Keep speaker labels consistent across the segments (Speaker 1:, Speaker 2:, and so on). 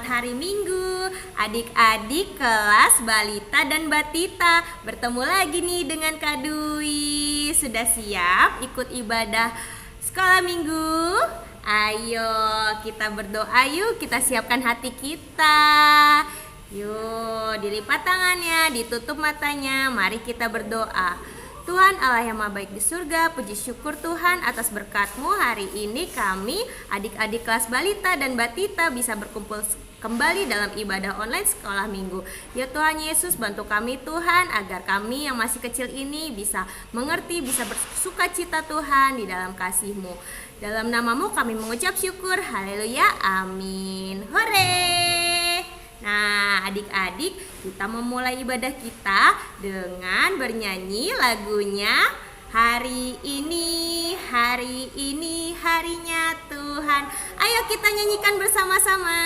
Speaker 1: Selamat hari Minggu, adik-adik kelas Balita dan Batita. Bertemu lagi nih dengan Kak Dwi. Sudah siap ikut ibadah sekolah minggu? Ayo kita berdoa yuk, kita siapkan hati kita. Yuk, dilipat tangannya, ditutup matanya. Mari kita berdoa. Tuhan Allah yang Maha Baik di surga, puji syukur Tuhan atas berkat-Mu. Hari ini kami adik-adik kelas Balita dan Batita bisa berkumpul kembali dalam ibadah online sekolah minggu. Ya Tuhan Yesus, bantu kami Tuhan agar kami yang masih kecil ini bisa mengerti, bisa bersuka cita Tuhan di dalam kasih-Mu. Dalam nama-Mu kami mengucap syukur, haleluya, amin. Hore! Nah, adik-adik, kita memulai ibadah kita dengan bernyanyi lagunya Hari ini harinya Tuhan. Ayo kita nyanyikan bersama-sama.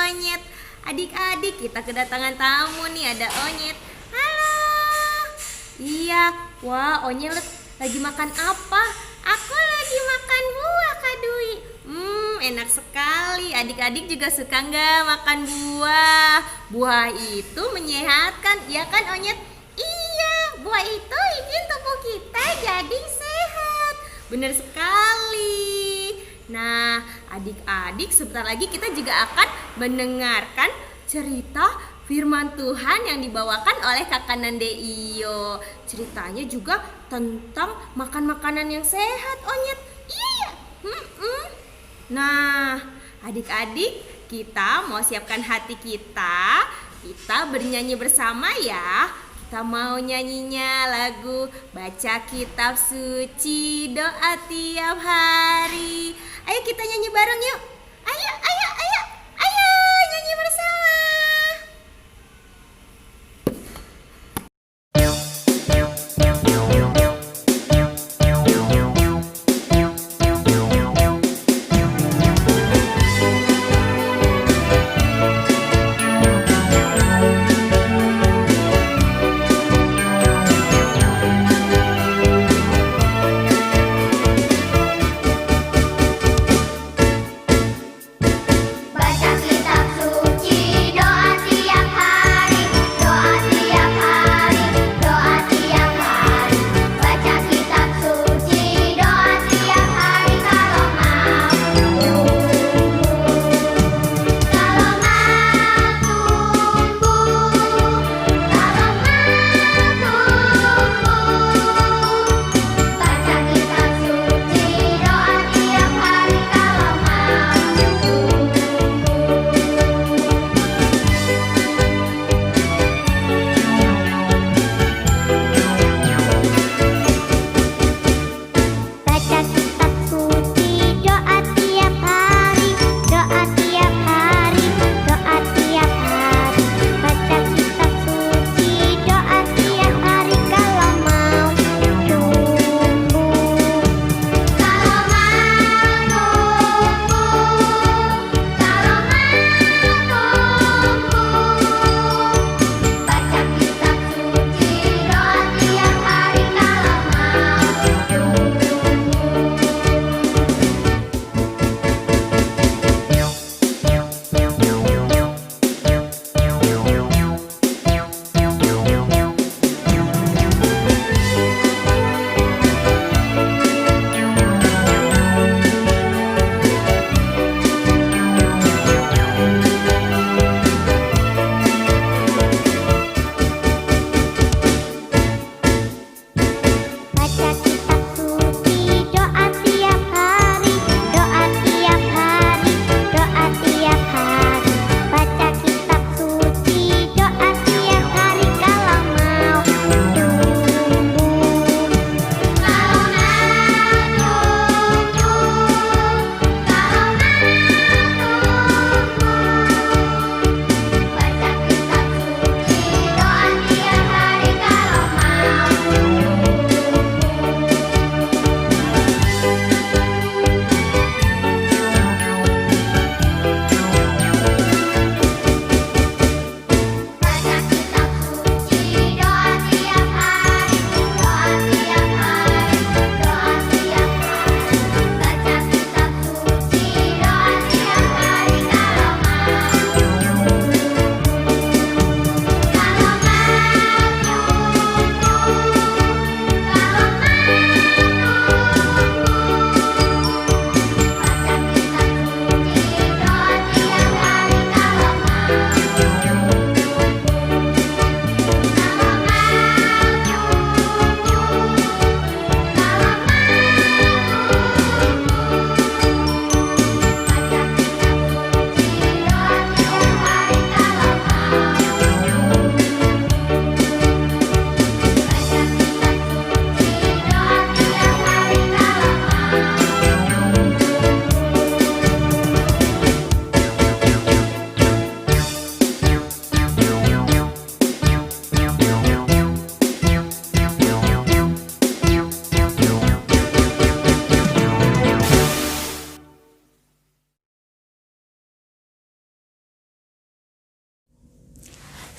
Speaker 1: Onyet, adik-adik kita kedatangan tamu nih, ada Onyet. Halo. Iya, wah Onyet lagi makan apa? Aku lagi makan buah Kak Dwi. Enak sekali. Adik-adik juga suka nggak makan buah? Buah itu menyehatkan, ya kan Onyet? Iya, buah itu bikin tubuh kita jadi sehat. Benar sekali. Nah, adik-adik sebentar lagi kita juga akan mendengarkan cerita firman Tuhan yang dibawakan oleh Kakak Nande Iyo. Ceritanya juga tentang makan makanan yang sehat, Onyet. Iya. Nah, adik-adik kita mau siapkan hati kita. Kita bernyanyi bersama ya. Kita mau nyanyinya lagu Baca Kitab Suci, Doa Tiap Hari. Ayo kita nyanyi bareng yuk. Ayo nyanyi bersama.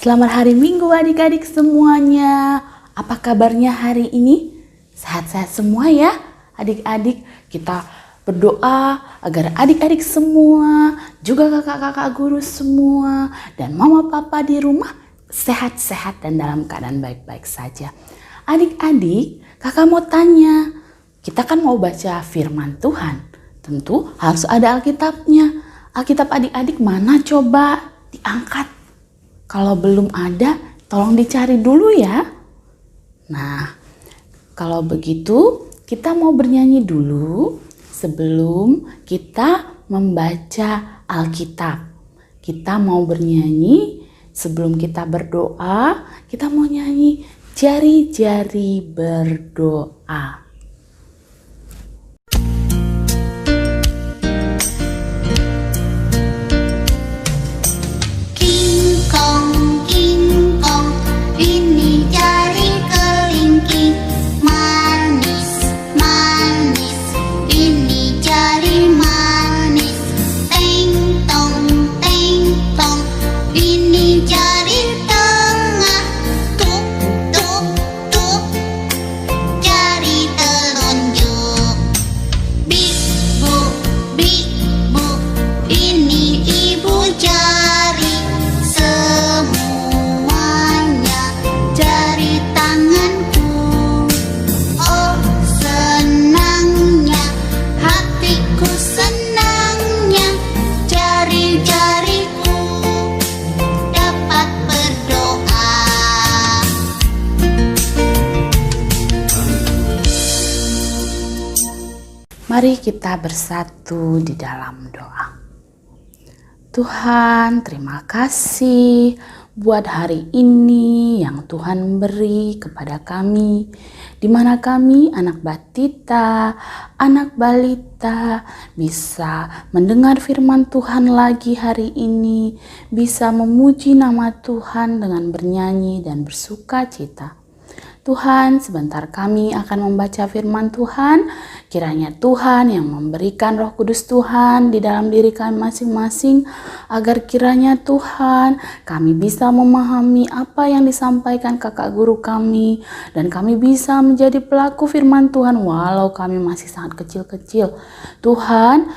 Speaker 2: Selamat hari Minggu adik-adik semuanya. Apa kabarnya hari ini? Sehat-sehat semua ya adik-adik. Kita berdoa agar adik-adik semua, juga kakak-kakak guru semua, dan mama papa di rumah sehat-sehat dan dalam keadaan baik-baik saja. Adik-adik, kakak mau tanya, kita kan mau baca firman Tuhan. Tentu harus ada Alkitabnya. Alkitab adik-adik mana coba? Diangkat. Kalau belum ada, tolong dicari dulu ya. Nah, kalau begitu kita mau bernyanyi dulu sebelum kita membaca Alkitab. Kita mau bernyanyi sebelum kita berdoa, kita mau nyanyi jari-jari berdoa. Mari kita bersatu di dalam doa. Tuhan, terima kasih buat hari ini yang Tuhan beri kepada kami, di mana kami anak batita, anak balita bisa mendengar firman Tuhan lagi hari ini, bisa memuji nama Tuhan dengan bernyanyi dan bersuka cita. Tuhan, sebentar kami akan membaca firman Tuhan. Kiranya Tuhan yang memberikan Roh Kudus Tuhan di dalam diri kami masing-masing, agar kiranya Tuhan kami bisa memahami apa yang disampaikan kakak guru kami, dan kami bisa menjadi pelaku firman Tuhan walau kami masih sangat kecil-kecil. Tuhan,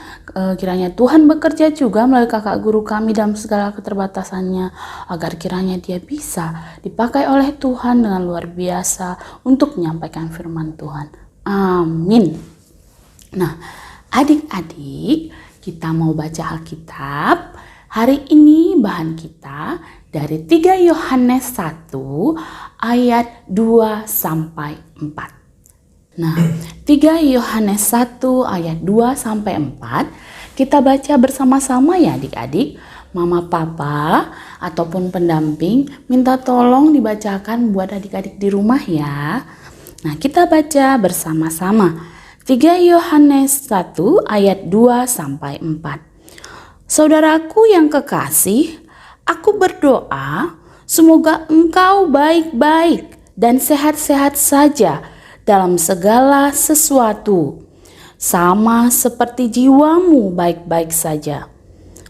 Speaker 2: kiranya Tuhan bekerja juga melalui kakak guru kami dalam segala keterbatasannya, agar kiranya dia bisa dipakai oleh Tuhan dengan luar biasa untuk menyampaikan firman Tuhan. Amin. Nah, adik-adik, kita mau baca Alkitab. Hari ini bahan kita dari 3 Yohanes 1 ayat 2 sampai 4. Nah, 3 Yohanes 1 ayat 2 sampai 4 kita baca bersama-sama ya adik-adik. Mama papa ataupun pendamping minta tolong dibacakan buat adik-adik di rumah ya. Nah, kita baca bersama-sama. 3 Yohanes 1 ayat 2 sampai 4. Saudaraku yang kekasih, aku berdoa semoga engkau baik-baik dan sehat-sehat saja dalam segala sesuatu, sama seperti jiwamu baik-baik saja.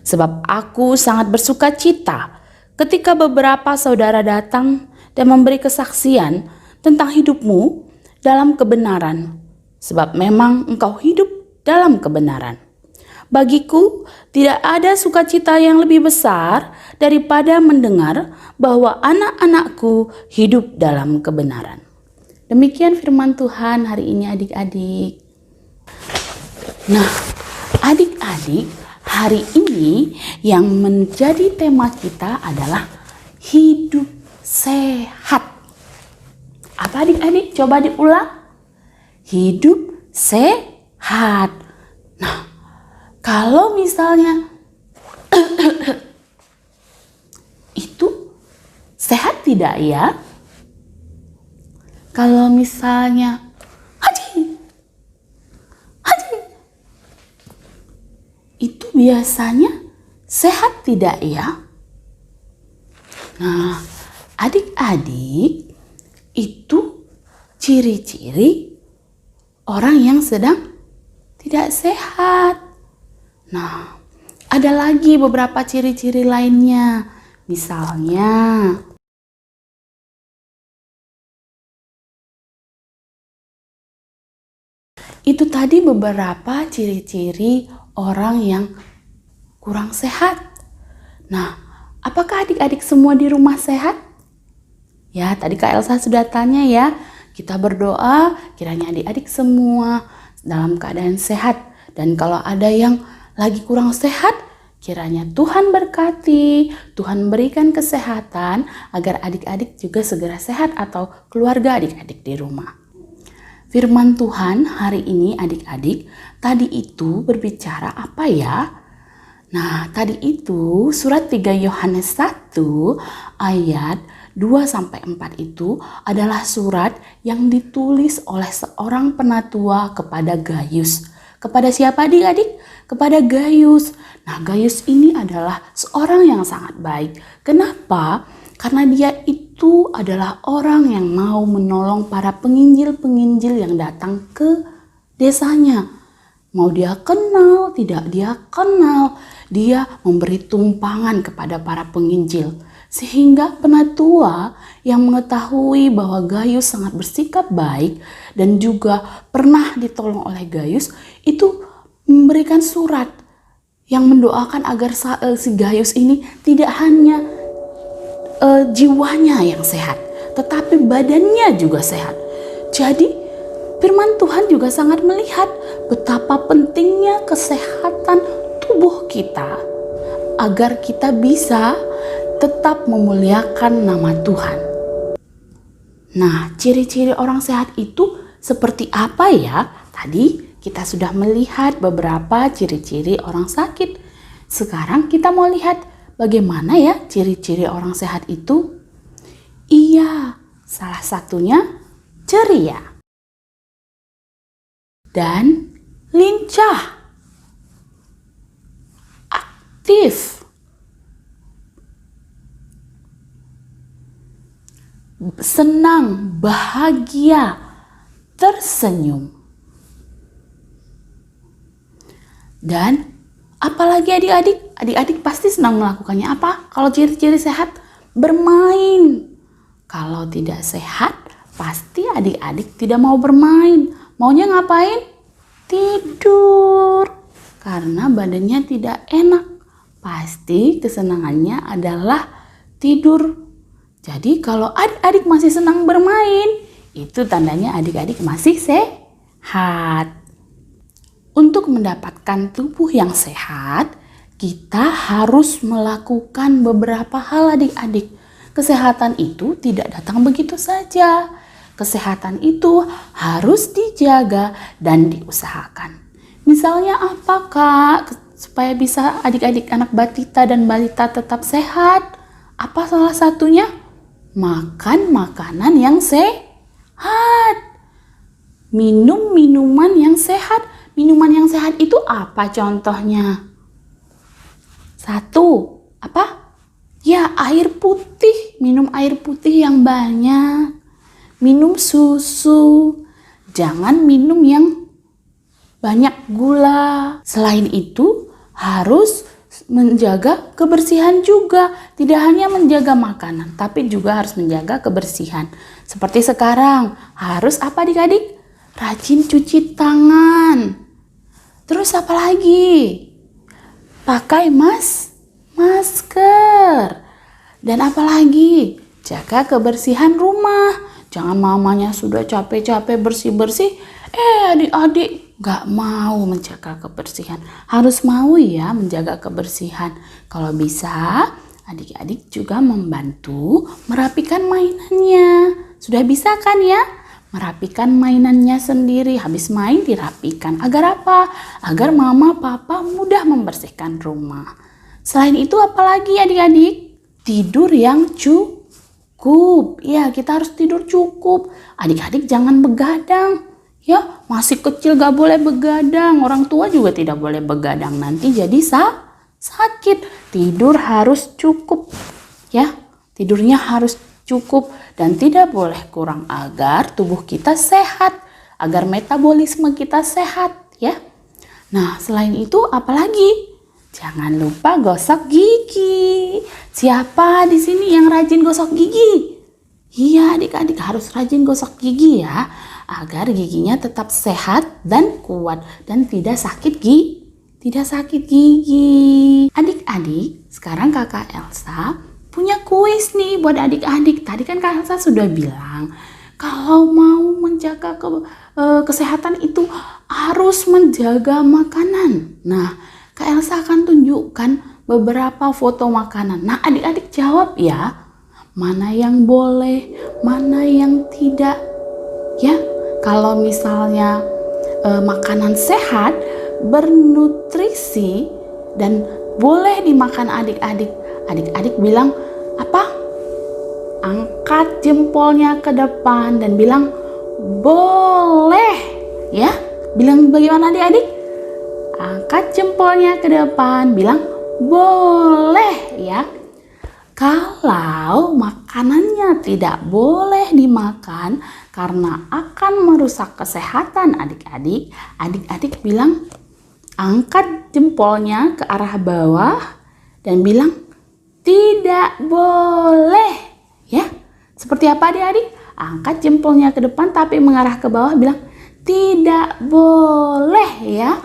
Speaker 2: Sebab aku sangat bersuka cita ketika beberapa saudara datang dan memberi kesaksian tentang hidupmu dalam kebenaran, sebab memang engkau hidup dalam kebenaran. Bagiku tidak ada sukacita yang lebih besar daripada mendengar bahwa anak-anakku hidup dalam kebenaran. Demikian firman Tuhan hari ini adik-adik. Nah, adik-adik, hari ini yang menjadi tema kita adalah hidup sehat. Apa adik-adik? Coba diulang. Hidup sehat. Nah, kalau misalnya itu sehat tidak ya? Kalau misalnya haji, itu biasanya sehat tidak ya? Nah, adik-adik, itu ciri-ciri orang yang sedang tidak sehat. Nah, ada lagi beberapa ciri-ciri lainnya. Misalnya, itu tadi beberapa ciri-ciri orang yang kurang sehat. Nah, apakah adik-adik semua di rumah sehat? Ya, tadi Kak Elsa sudah tanya ya. Kita berdoa kiranya adik-adik semua dalam keadaan sehat. Dan kalau ada yang lagi kurang sehat, kiranya Tuhan berkati, Tuhan berikan kesehatan agar adik-adik juga segera sehat atau keluarga adik-adik di rumah. Firman Tuhan hari ini adik-adik, tadi itu berbicara apa ya? Nah, tadi itu surat 3 Yohanes 1 ayat 2-4 itu adalah surat yang ditulis oleh seorang penatua kepada Gaius. Kepada siapa adik-adik? Kepada Gaius. Nah, Gaius ini adalah seorang yang sangat baik. Kenapa? Karena dia itu adalah orang yang mau menolong para penginjil-penginjil yang datang ke desanya. Mau dia kenal, tidak dia kenal, dia memberi tumpangan kepada para penginjil. Sehingga penatua yang mengetahui bahwa Gaius sangat bersikap baik dan juga pernah ditolong oleh Gaius, itu memberikan surat yang mendoakan agar si Gaius ini tidak hanya jiwanya yang sehat, tetapi badannya juga sehat. Jadi firman Tuhan juga sangat melihat betapa pentingnya kesehatan tubuh kita agar kita bisa tetap memuliakan nama Tuhan. Nah, ciri-ciri orang sehat itu seperti apa ya? Tadi kita sudah melihat beberapa ciri-ciri orang sakit. Sekarang kita mau lihat bagaimana ya ciri-ciri orang sehat itu? Iya, salah satunya ceria dan lincah, aktif, senang, bahagia, tersenyum. Dan apalagi adik-adik? Adik-adik pasti senang melakukannya apa? Kalau ciri-ciri sehat, bermain. Kalau tidak sehat, pasti adik-adik tidak mau bermain. Maunya ngapain? Tidur. Karena badannya tidak enak. Pasti kesenangannya adalah tidur. Jadi kalau adik-adik masih senang bermain, itu tandanya adik-adik masih sehat. Untuk mendapatkan tubuh yang sehat, kita harus melakukan beberapa hal adik-adik. Kesehatan itu tidak datang begitu saja. Kesehatan itu harus dijaga dan diusahakan. Misalnya apa Kak? Supaya bisa adik-adik anak batita dan balita tetap sehat. Apa salah satunya? Makan makanan yang sehat. Minum minuman yang sehat. Minuman yang sehat itu apa contohnya? 1, apa? Ya, air putih. Minum air putih yang banyak. Minum susu. Jangan minum yang banyak gula. Selain itu, harus menjaga kebersihan juga. Tidak hanya menjaga makanan, tapi juga harus menjaga kebersihan. Seperti sekarang, harus apa adik-adik? Rajin cuci tangan. Terus apa lagi? Pakai masker. Dan apalagi? Jaga kebersihan rumah. Jangan mamanya sudah capek-capek bersih-bersih, adik-adik gak mau menjaga kebersihan. Harus mau ya menjaga kebersihan. Kalau bisa, adik-adik juga membantu merapikan mainannya. Sudah bisa kan ya? Merapikan mainannya sendiri, habis main dirapikan. Agar apa? Agar mama, papa mudah membersihkan rumah. Selain itu apalagi adik-adik? Tidur yang cukup. Ya, kita harus tidur cukup. Adik-adik jangan begadang. Ya, masih kecil gak boleh begadang. Orang tua juga tidak boleh begadang. Nanti jadi sakit. Tidur harus cukup. Ya, tidurnya harus cukup dan tidak boleh kurang agar tubuh kita sehat, agar metabolisme kita sehat ya. Nah, selain itu apalagi? Jangan lupa gosok gigi. Siapa di sini yang rajin gosok gigi? Iya, adik-adik harus rajin gosok gigi ya, agar giginya tetap sehat dan kuat dan tidak sakit gigi. Adik-adik, sekarang Kakak Elsa punya kuis nih buat adik-adik. Tadi kan Kak Elsa sudah bilang kalau mau menjaga kesehatan itu harus menjaga makanan. Nah, Kak Elsa akan tunjukkan beberapa foto makanan. Nah, adik-adik jawab ya, mana yang boleh, mana yang tidak. Ya, kalau misalnya makanan sehat, bernutrisi, dan boleh dimakan adik-adik. Adik-adik bilang apa? Angkat jempolnya ke depan dan bilang boleh. Ya, bilang bagaimana adik-adik? Angkat jempolnya ke depan, bilang boleh ya. Kalau makanannya tidak boleh dimakan karena akan merusak kesehatan adik-adik, adik-adik bilang angkat jempolnya ke arah bawah dan bilang tidak boleh ya. Seperti apa adik-adik? Angkat jempolnya ke depan tapi mengarah ke bawah, bilang tidak boleh ya.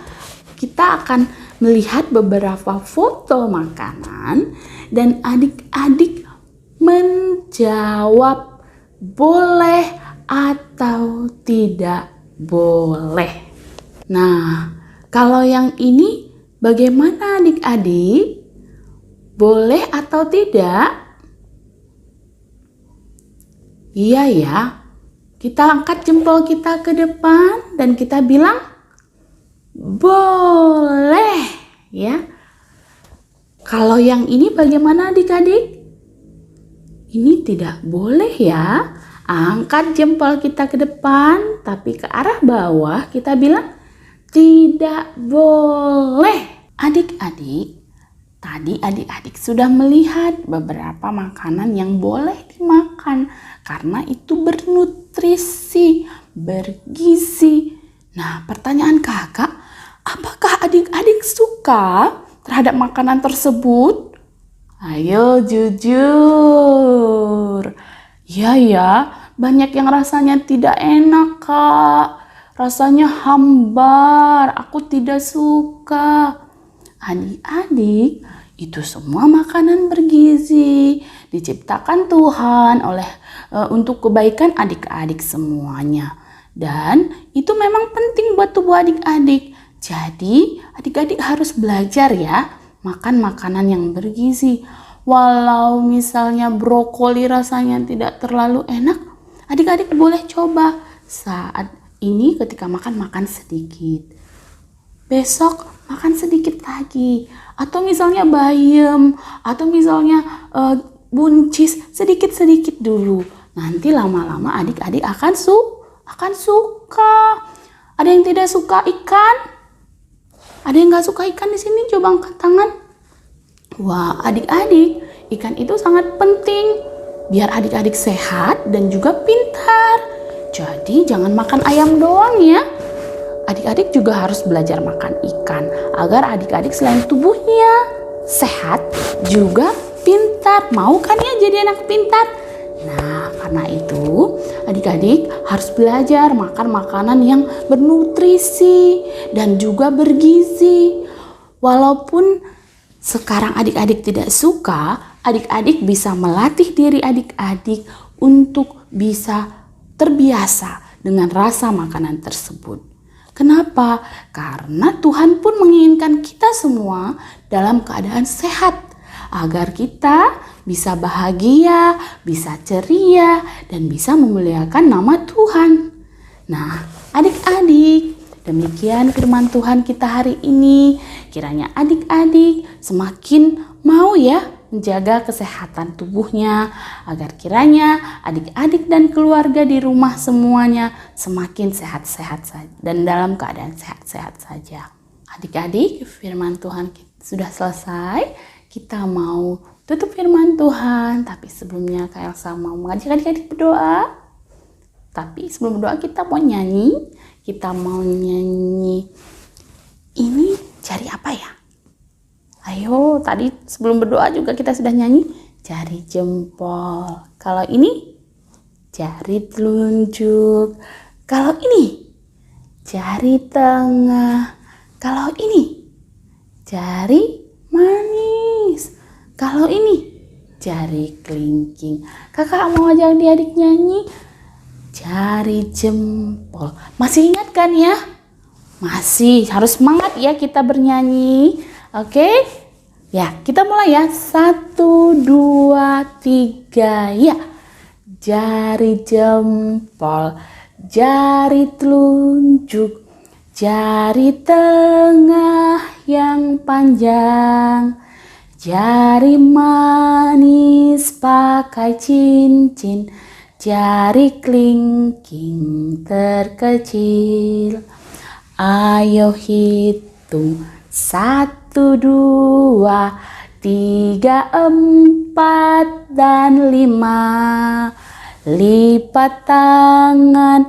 Speaker 2: Kita akan melihat beberapa foto makanan dan adik-adik menjawab boleh atau tidak boleh. Nah, kalau yang ini bagaimana adik-adik? Boleh atau tidak? Iya ya. Kita angkat jempol kita ke depan dan kita bilang boleh ya. Kalau yang ini bagaimana adik-adik? Ini tidak boleh ya. Angkat jempol kita ke depan tapi ke arah bawah kita bilang tidak boleh. Adik-adik, tadi adik-adik sudah melihat beberapa makanan yang boleh dimakan karena itu bernutrisi, bergizi. Nah, pertanyaan kakak, apakah adik-adik suka terhadap makanan tersebut? Ayo jujur. Ya, banyak yang rasanya tidak enak kak. Rasanya hambar, aku tidak suka. Adik-adik, itu semua makanan bergizi, diciptakan Tuhan untuk kebaikan adik-adik semuanya. Dan itu memang penting buat tubuh adik-adik. Jadi adik-adik harus belajar ya, makan makanan yang bergizi. Walau misalnya brokoli rasanya tidak terlalu enak, adik-adik boleh coba saat ini ketika makan sedikit. Besok makan sedikit lagi. Atau misalnya bayam, atau misalnya buncis, sedikit-sedikit dulu. Nanti lama-lama adik-adik akan suka. Ada yang tidak suka ikan? Ada yang gak suka ikan di sini? Coba angkat tangan. Wah, adik-adik, ikan itu sangat penting biar adik-adik sehat dan juga pintar. Jadi jangan makan ayam doang ya. Adik-adik juga harus belajar makan ikan agar adik-adik selain tubuhnya sehat juga pintar. Mau kan ya jadi anak pintar? Nah, karena itu adik-adik harus belajar makan makanan yang bernutrisi dan juga bergizi. Walaupun sekarang adik-adik tidak suka, adik-adik bisa melatih diri adik-adik untuk bisa terbiasa dengan rasa makanan tersebut. Kenapa? Karena Tuhan pun menginginkan kita semua dalam keadaan sehat, agar kita bisa bahagia, bisa ceria, dan bisa memuliakan nama Tuhan. Nah, adik-adik, demikian firman Tuhan kita hari ini. Kiranya adik-adik semakin mau ya menjaga kesehatan tubuhnya, agar kiranya adik-adik dan keluarga di rumah semuanya semakin sehat-sehat saja dan dalam keadaan sehat-sehat saja. Adik-adik, firman Tuhan sudah selesai. Kita mau tutup firman Tuhan, tapi sebelumnya Kak Elsa mau mengajak adik-adik berdoa. Tapi sebelum berdoa kita mau nyanyi. Ini jari apa ya? Ayo, tadi sebelum berdoa juga kita sudah nyanyi jari jempol. Kalau ini jari telunjuk. Kalau ini jari tengah. Kalau ini jari manis. Kalau ini jari kelingking. Kakak mau ajak adik nyanyi jari jempol. Masih ingat kan ya? Masih, harus semangat ya kita bernyanyi. Oke? Ya, kita mulai ya. 1, 2, 3, ya. Jari jempol, jari telunjuk, jari tengah yang panjang, jari manis pakai cincin, jari kelingking terkecil. Ayo hitung 1, 2, 3, 4, dan 5. Lipat tangan,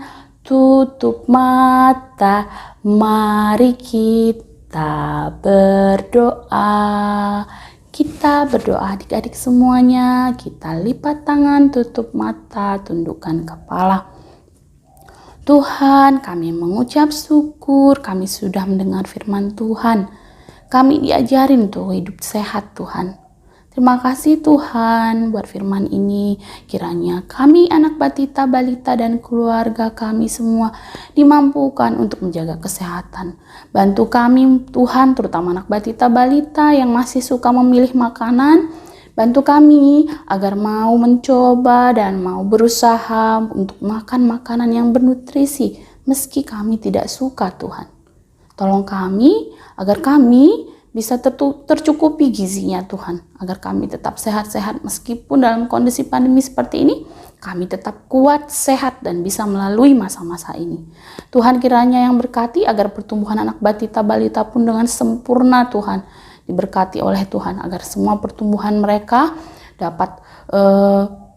Speaker 2: tutup mata, mari kita berdoa. Kita berdoa adik-adik semuanya. Kita lipat tangan, tutup mata, tundukkan kepala. Tuhan, kami mengucap syukur, kami sudah mendengar firman Tuhan. Kami diajarin untuk hidup sehat Tuhan. Terima kasih Tuhan buat firman ini. Kiranya kami anak batita, balita, dan keluarga kami semua dimampukan untuk menjaga kesehatan. Bantu kami Tuhan, terutama anak batita, balita yang masih suka memilih makanan. Bantu kami agar mau mencoba dan mau berusaha untuk makan makanan yang bernutrisi meski kami tidak suka Tuhan. Tolong kami agar kami bisa tercukupi gizinya Tuhan. Agar kami tetap sehat-sehat meskipun dalam kondisi pandemi seperti ini. Kami tetap kuat, sehat, dan bisa melalui masa-masa ini. Tuhan kiranya yang berkati agar pertumbuhan anak batita balita pun dengan sempurna Tuhan. Diberkati oleh Tuhan agar semua pertumbuhan mereka dapat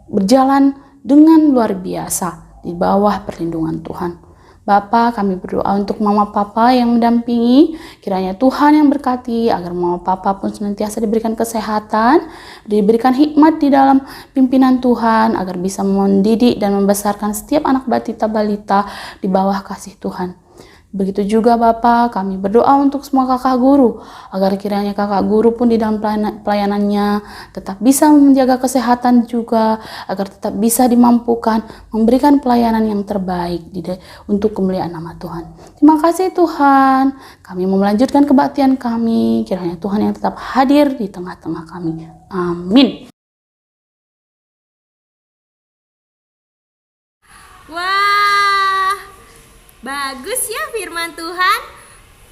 Speaker 2: berjalan dengan luar biasa di bawah perlindungan Tuhan. Bapa, kami berdoa untuk mama papa yang mendampingi. Kiranya Tuhan yang berkati agar mama papa pun senantiasa diberikan kesehatan, diberikan hikmat di dalam pimpinan Tuhan agar bisa mendidik dan membesarkan setiap anak batita balita di bawah kasih Tuhan. Begitu juga Bapa, kami berdoa untuk semua kakak guru, agar kiranya kakak guru pun di dalam pelayanannya tetap bisa menjaga kesehatan juga, agar tetap bisa dimampukan memberikan pelayanan yang terbaik untuk kemuliaan nama Tuhan. Terima kasih Tuhan, kami mau melanjutkan kebaktian kami, kiranya Tuhan yang tetap hadir di tengah-tengah kami. Amin.
Speaker 1: Wah, bagus ya firman Tuhan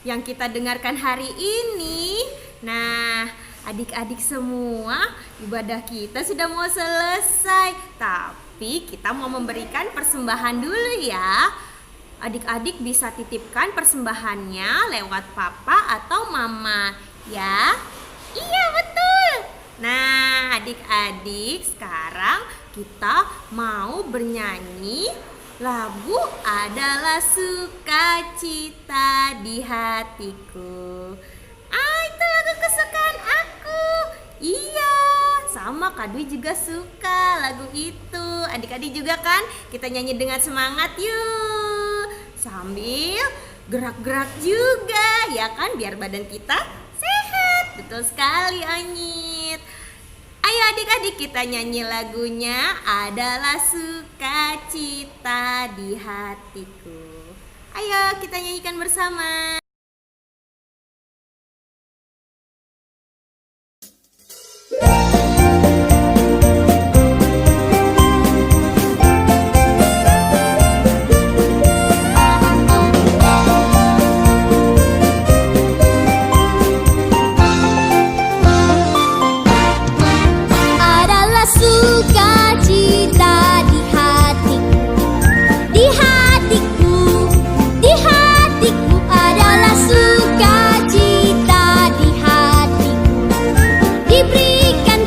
Speaker 1: yang kita dengarkan hari ini. Nah, adik-adik semua, ibadah kita sudah mau selesai. Tapi kita mau memberikan persembahan dulu ya. Adik-adik bisa titipkan persembahannya lewat papa atau mama ya. Iya betul. Nah, adik-adik sekarang kita mau bernyanyi lagu Adalah Sukacita di Hatiku. Itu lagu kesukaan aku. Iya, sama Kak Dwi juga suka lagu itu. Adik-adik juga kan? Kita nyanyi dengan semangat yuk. Sambil gerak-gerak juga, ya kan? Biar badan kita sehat. Betul sekali Anyit. Ayo adik-adik kita nyanyi lagunya Adalah Sukacita di Hatiku. Ayo kita nyanyikan bersama.
Speaker 3: Diberikan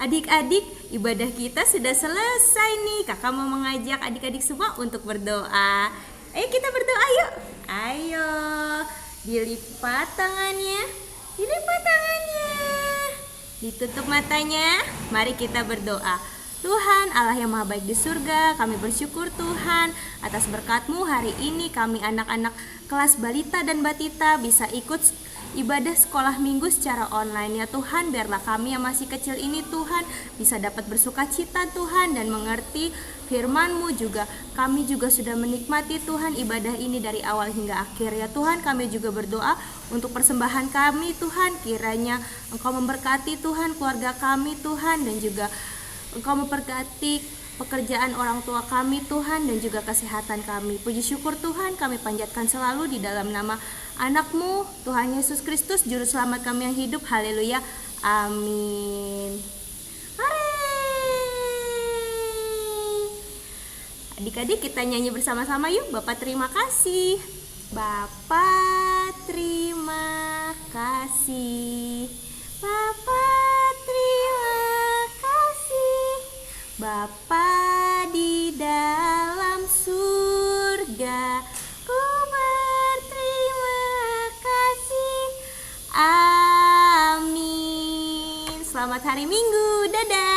Speaker 1: Adik-adik, ibadah kita sudah selesai nih. Kakak mau mengajak adik-adik semua untuk berdoa. Ayo kita berdoa yuk. Ayo, dilipat tangannya, ditutup matanya. Mari kita berdoa. Tuhan Allah yang maha baik di surga, kami bersyukur Tuhan atas berkat-Mu hari ini kami anak-anak kelas balita dan batita bisa ikut ibadah sekolah minggu secara online ya Tuhan. Biarlah kami yang masih kecil ini Tuhan bisa dapat bersuka cita Tuhan dan mengerti firman-Mu juga. Kami juga sudah menikmati Tuhan ibadah ini dari awal hingga akhir ya Tuhan. Kami juga berdoa untuk persembahan kami Tuhan, kiranya Engkau memberkati Tuhan keluarga kami Tuhan, dan juga Engkau memberkati pekerjaan orang tua kami Tuhan, dan juga kesehatan kami. Puji syukur Tuhan kami panjatkan selalu di dalam nama anak-Mu Tuhan Yesus Kristus Juru Selamat kami yang hidup. Haleluya, amin. Hore! Adik-adik kita nyanyi bersama-sama yuk. Bapak terima kasih, Bapak terima kasih, Bapak terima kasih, Bapa di dalam surga, ku berterima kasih. Amin. Selamat hari Minggu. Dadah.